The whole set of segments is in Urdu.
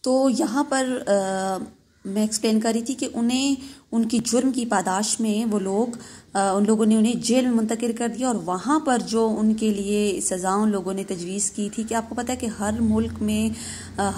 تو یہاں پر میں ایکسپلین کر رہی تھی کہ انہیں ان کی جرم کی پاداش میں ان لوگوں نے انہیں جیل میں منتقل کر دیا، اور وہاں پر جو ان کے لیے سزا ان لوگوں نے تجویز کی تھی کہ آپ کو پتہ ہے کہ ہر ملک میں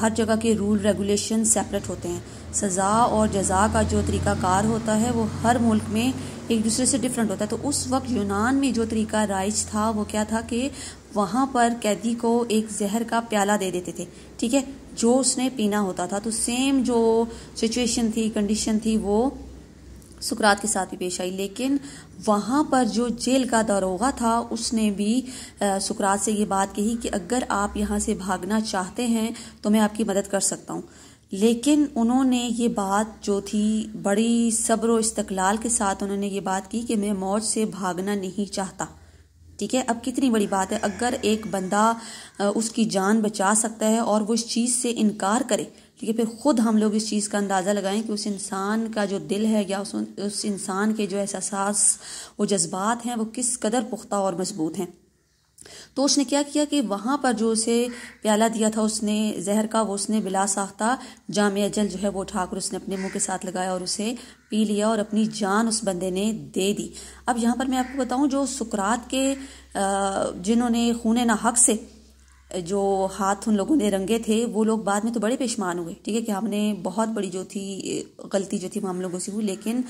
ہر جگہ کے رول ریگولیشن سیپریٹ ہوتے ہیں، سزا اور جزا کا جو طریقہ کار ہوتا ہے وہ ہر ملک میں ایک دوسرے سے ڈفرینٹ ہوتا ہے۔ تو اس وقت یونان میں جو طریقہ رائج تھا وہ کیا تھا کہ وہاں پر قیدی کو ایک زہر کا پیالہ دے دیتے تھے، ٹھیک ہے، جو اس نے پینا ہوتا تھا۔ تو سیم جو سچویشن تھی، کنڈیشن تھی، وہ سقراط کے ساتھ بھی پیش آئی، لیکن وہاں پر جو جیل کا داروغہ تھا اس نے بھی سقراط سے یہ بات کہی کہ اگر آپ یہاں سے بھاگنا چاہتے ہیں تو میں آپ کی مدد کر سکتا ہوں، لیکن انہوں نے یہ بات جو تھی بڑی صبر و استقلال کے ساتھ انہوں نے یہ بات کی کہ میں موت سے بھاگنا نہیں چاہتا، ٹھیک ہے۔ اب کتنی بڑی بات ہے، اگر ایک بندہ اس کی جان بچا سکتا ہے اور وہ اس چیز سے انکار کرے، ٹھیک ہے، پھر خود ہم لوگ اس چیز کا اندازہ لگائیں کہ اس انسان کا جو دل ہے یا اس انسان کے جو احساسات وہ جذبات ہیں وہ کس قدر پختہ اور مضبوط ہیں۔ تو اس نے کیا کیا کہ وہاں پر جو اسے پیالہ دیا تھا اس نے زہر کا، وہ اس نے بلا ساختہ جام اجل جو ہے وہ اٹھا کر اس نے اپنے منہ کے ساتھ لگایا اور اسے پی لیا اور اپنی جان اس بندے نے دے دی۔ اب یہاں پر میں آپ کو بتاؤں، جو سقراط کے جنہوں نے خون ناحق سے جو ہاتھ ان لوگوں نے رنگے تھے وہ لوگ بعد میں تو بڑے پیشمان ہوئے، ٹھیک ہے، کہ ہم نے بہت بڑی جو تھی غلطی جو تھی وہ ہم لوگوں سے ہوئی، لیکن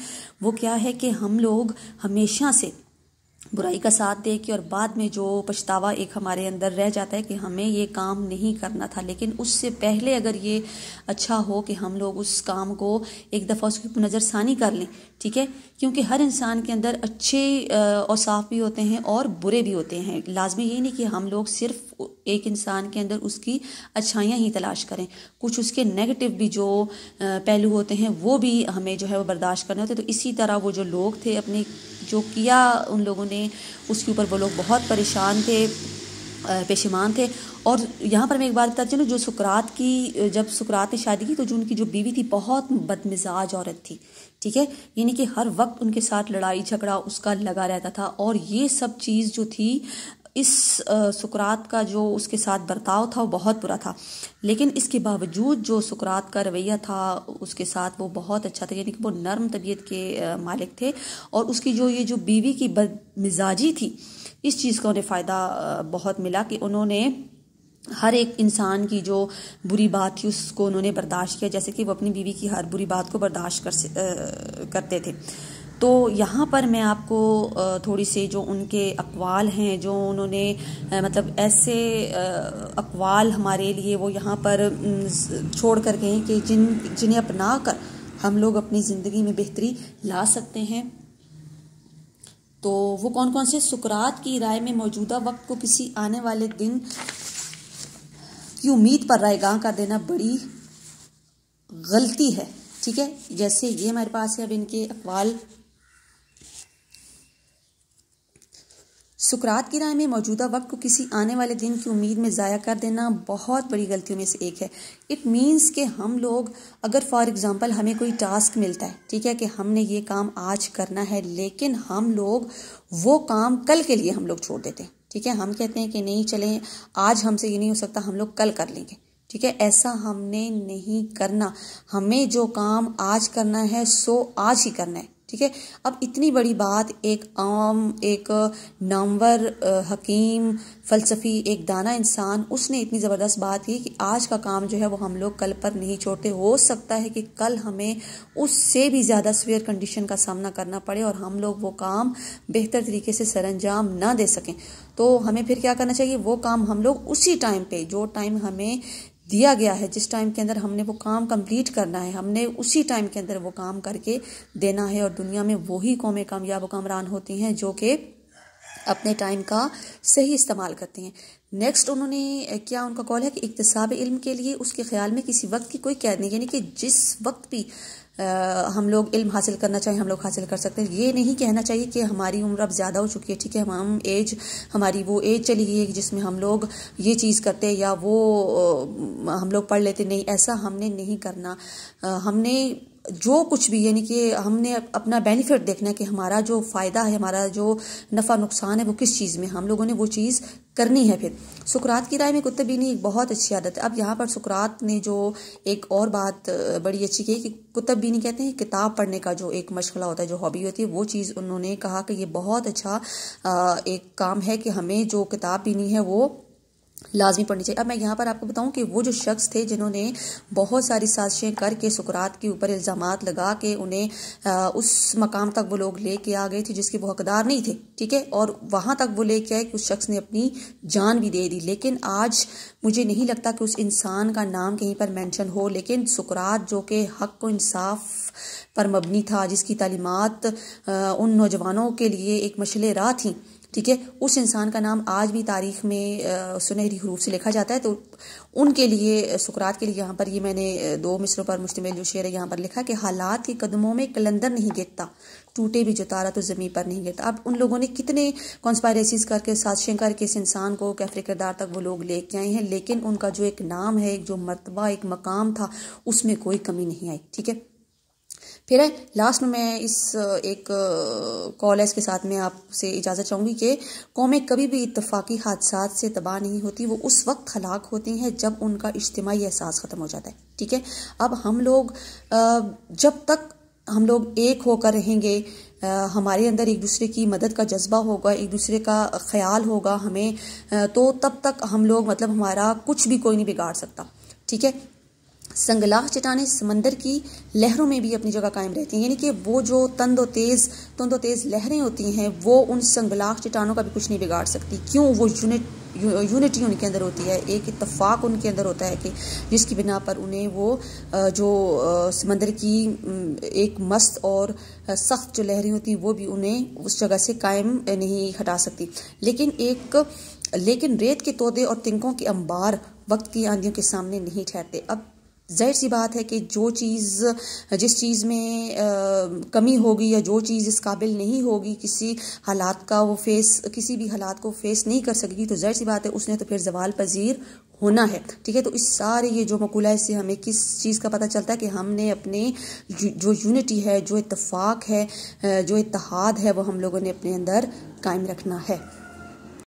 وہ کیا ہے کہ ہم لوگ ہمیشہ سے برائی کا ساتھ دے کے اور بعد میں جو پچھتاوا ایک ہمارے اندر رہ جاتا ہے کہ ہمیں یہ کام نہیں کرنا تھا، لیکن اس سے پہلے اگر یہ اچھا ہو کہ ہم لوگ اس کام کو ایک دفعہ اس کی نظر ثانی کر لیں، ٹھیک ہے، کیونکہ ہر انسان کے اندر اچھے اوصاف بھی ہوتے ہیں اور برے بھی ہوتے ہیں، لازمی یہ نہیں کہ ہم لوگ صرف ایک انسان کے اندر اس کی اچھائیاں ہی تلاش کریں، کچھ اس کے نیگیٹو بھی جو پہلو ہوتے ہیں وہ بھی ہمیں جو ہے وہ برداشت کرنے ہوتے ہیں۔ تو اسی طرح وہ جو لوگ تھے اپنے جو کیا ان لوگوں نے اس کے اوپر وہ لوگ بہت پریشان تھے، پشیمان تھے۔ اور یہاں پر میں ایک بات بتاتی ہوں، جو سقراط کی جب سقراط نے شادی کی تو جو ان کی جو بیوی تھی بہت بدمزاج عورت تھی، ٹھیک ہے، یعنی کہ ہر وقت ان کے ساتھ لڑائی جھگڑا اس کا لگا رہتا تھا، اور یہ سب چیز جو تھی اس سقراط کا جو اس کے ساتھ برتاؤ تھا وہ بہت برا تھا، لیکن اس کے باوجود جو سقراط کا رویہ تھا اس کے ساتھ وہ بہت اچھا تھا، یعنی کہ وہ نرم طبیعت کے مالک تھے، اور اس کی جو یہ جو بیوی کی بدمزاجی تھی اس چیز کا انہیں فائدہ بہت ملا کہ انہوں نے ہر ایک انسان کی جو بری بات تھی اس کو انہوں نے برداشت کیا، جیسے کہ وہ اپنی بیوی کی ہر بری بات کو برداشت کرتے تھے۔ تو یہاں پر میں آپ کو تھوڑی سی جو ان کے اقوال ہیں، جو انہوں نے مطلب ایسے اقوال ہمارے لیے وہ یہاں پر چھوڑ کر گئے کہ جنہیں اپنا کر ہم لوگ اپنی زندگی میں بہتری لا سکتے ہیں۔ تو وہ کون کون سے؟ سقراط کی رائے میں موجودہ وقت کو کسی آنے والے دن کی امید پر رائے گاہ کر دینا بڑی غلطی ہے، ٹھیک ہے، جیسے یہ ہمارے پاس ہے اب ان کے اقوال۔ سقراط کی رائے میں موجودہ وقت کو کسی آنے والے دن کی امید میں ضائع کر دینا بہت بڑی غلطیوں میں سے ایک ہے۔ اٹ مینس کہ ہم لوگ اگر فار ایگزامپل ہمیں کوئی ٹاسک ملتا ہے، ٹھیک ہے، کہ ہم نے یہ کام آج کرنا ہے، لیکن ہم لوگ وہ کام کل کے لیے ہم لوگ چھوڑ دیتے ہیں، ٹھیک ہے، ہم کہتے ہیں کہ نہیں چلیں آج ہم سے یہ نہیں ہو سکتا، ہم لوگ کل کر لیں گے، ٹھیک ہے، ایسا ہم نے نہیں کرنا، ہمیں جو کام آج کرنا ہے سو آج ہی کرنا ہے، ٹھیک ہے۔ اب اتنی بڑی بات ایک عام ایک نامور حکیم فلسفی ایک دانا انسان اس نے اتنی زبردست بات کی کہ آج کا کام جو ہے وہ ہم لوگ کل پر نہیں چھوڑتے، ہو سکتا ہے کہ کل ہمیں اس سے بھی زیادہ سویئر کنڈیشن کا سامنا کرنا پڑے اور ہم لوگ وہ کام بہتر طریقے سے سر انجام نہ دے سکیں، تو ہمیں پھر کیا کرنا چاہیے؟ وہ کام ہم لوگ اسی ٹائم پہ جو ٹائم ہمیں دیا گیا ہے، جس ٹائم کے اندر ہم نے وہ کام کمپلیٹ کرنا ہے، ہم نے اسی ٹائم کے اندر وہ کام کر کے دینا ہے، اور دنیا میں وہی قومیں کامیاب و کامران ہوتی ہیں جو کہ اپنے ٹائم کا صحیح استعمال کرتے ہیں۔ نیکسٹ انہوں نے کیا ان کا قول ہے کہ اکتساب علم کے لیے اس کے خیال میں کسی وقت کی کوئی قید نہیں، یعنی کہ جس وقت بھی ہم لوگ علم حاصل کرنا چاہیں ہم لوگ حاصل کر سکتے ہیں۔ یہ نہیں کہنا چاہیے کہ ہماری عمر اب زیادہ ہو چکی ہے، ٹھیک ہے، ہماری وہ ایج چلی گئی ہے جس میں ہم لوگ یہ چیز کرتے یا وہ ہم لوگ پڑھ لیتے، نہیں، ایسا ہم نے نہیں کرنا۔ ہم نے جو کچھ بھی یعنی کہ ہم نے اپنا بینیفٹ دیکھنا ہے کہ ہمارا جو فائدہ ہے، ہمارا جو نفع نقصان ہے وہ کس چیز میں، ہم لوگوں نے وہ چیز کرنی ہے۔ پھر سقراط کی رائے میں کتب بینی ایک بہت اچھی عادت ہے۔ اب یہاں پر سقراط نے جو ایک اور بات بڑی اچھی کہی کہ کتب بینی کہتے ہیں کتاب پڑھنے کا جو ایک مشغلہ ہوتا ہے، جو ہابی ہوتی ہے، وہ چیز انہوں نے کہا کہ یہ بہت اچھا ایک کام ہے کہ ہمیں جو کتاب بینی ہے وہ لازمی پڑھنی چاہیے۔ اب میں یہاں پر آپ کو بتاؤں کہ وہ جو شخص تھے جنہوں نے بہت ساری سازشیں کر کے سقراط کے اوپر الزامات لگا کے انہیں اس مقام تک وہ لوگ لے کے آ گئے تھے جس کے وہ حقدار نہیں تھے، ٹھیک ہے، اور وہاں تک وہ لے کے آئے کہ اس شخص نے اپنی جان بھی دے دی، لیکن آج مجھے نہیں لگتا کہ اس انسان کا نام کہیں پر مینشن ہو، لیکن سقراط جو کہ حق و انصاف پر مبنی تھا، جس کی تعلیمات ان نوجوانوں کے لیے ایک مشعل راہ تھیں، ٹھیک ہے، اس انسان کا نام آج بھی تاریخ میں سنہری حروف سے لکھا جاتا ہے۔ تو ان کے لیے، سقراط کے لیے یہاں پر یہ میں نے 2 مصروں پر مشتمل جو شعر ہے یہاں پر لکھا کہ حالات کے قدموں میں کلندر نہیں گرتا، ٹوٹے بھی جو تارا تو زمین پر نہیں گرتا۔ اب ان لوگوں نے کتنے کانسپائریسیز کر کے، سازشیں کر کے اس انسان کو کیفر کردار تک وہ لوگ لے کے آئے ہیں، لیکن ان کا جو ایک نام ہے، ایک جو مرتبہ، ایک مقام تھا، اس میں کوئی کمی نہیں آئی، ٹھیک ہے۔ پھر لاسٹ میں اس ایک کال ہے، اس کے ساتھ میں آپ سے اجازت چاہوں گی کہ قومیں کبھی بھی اتفاقی حادثات سے تباہ نہیں ہوتی، وہ اس وقت ہلاک ہوتی ہیں جب ان کا اجتماعی احساس ختم ہو جاتا ہے، ٹھیک ہے۔ اب ہم لوگ جب تک ہم لوگ ایک ہو کر رہیں گے، ہمارے اندر ایک دوسرے کی مدد کا جذبہ ہوگا، ایک دوسرے کا خیال ہوگا ہمیں، تو تب تک ہم لوگ مطلب ہمارا کچھ بھی کوئی نہیں بگاڑ سکتا، ٹھیک ہے۔ سنگلاخ چٹانیں سمندر کی لہروں میں بھی اپنی جگہ قائم رہتی ہیں، یعنی کہ وہ جو تند و تیز لہریں ہوتی ہیں وہ ان سنگلاخ چٹانوں کا بھی کچھ نہیں بگاڑ سکتی۔ کیوں؟ وہ یونٹی ان کے اندر ہوتی ہے، ایک اتفاق ان کے اندر ہوتا ہے کہ جس کی بنا پر انہیں وہ جو سمندر کی ایک مست اور سخت جو لہریں ہوتی ہیں وہ بھی انہیں اس جگہ سے قائم نہیں ہٹا سکتی۔ لیکن ریت کے تودے اور تنکوں کے انبار وقت کی آندھیوں کے سامنے نہیں ٹھہرتے۔ اب ظاہر سی بات ہے کہ جس چیز میں کمی ہوگی یا جو چیز اس قابل نہیں ہوگی کسی بھی حالات کو فیس نہیں کر سکے گی، تو ظاہر سی بات ہے اس نے تو پھر زوال پذیر ہونا ہے، ٹھیک ہے۔ تو اس سارے یہ جو مقولہ ہے، اس سے ہمیں کس چیز کا پتہ چلتا ہے کہ ہم نے اپنے جو یونٹی ہے، جو اتفاق ہے، جو اتحاد ہے، وہ ہم لوگوں نے اپنے اندر قائم رکھنا ہے۔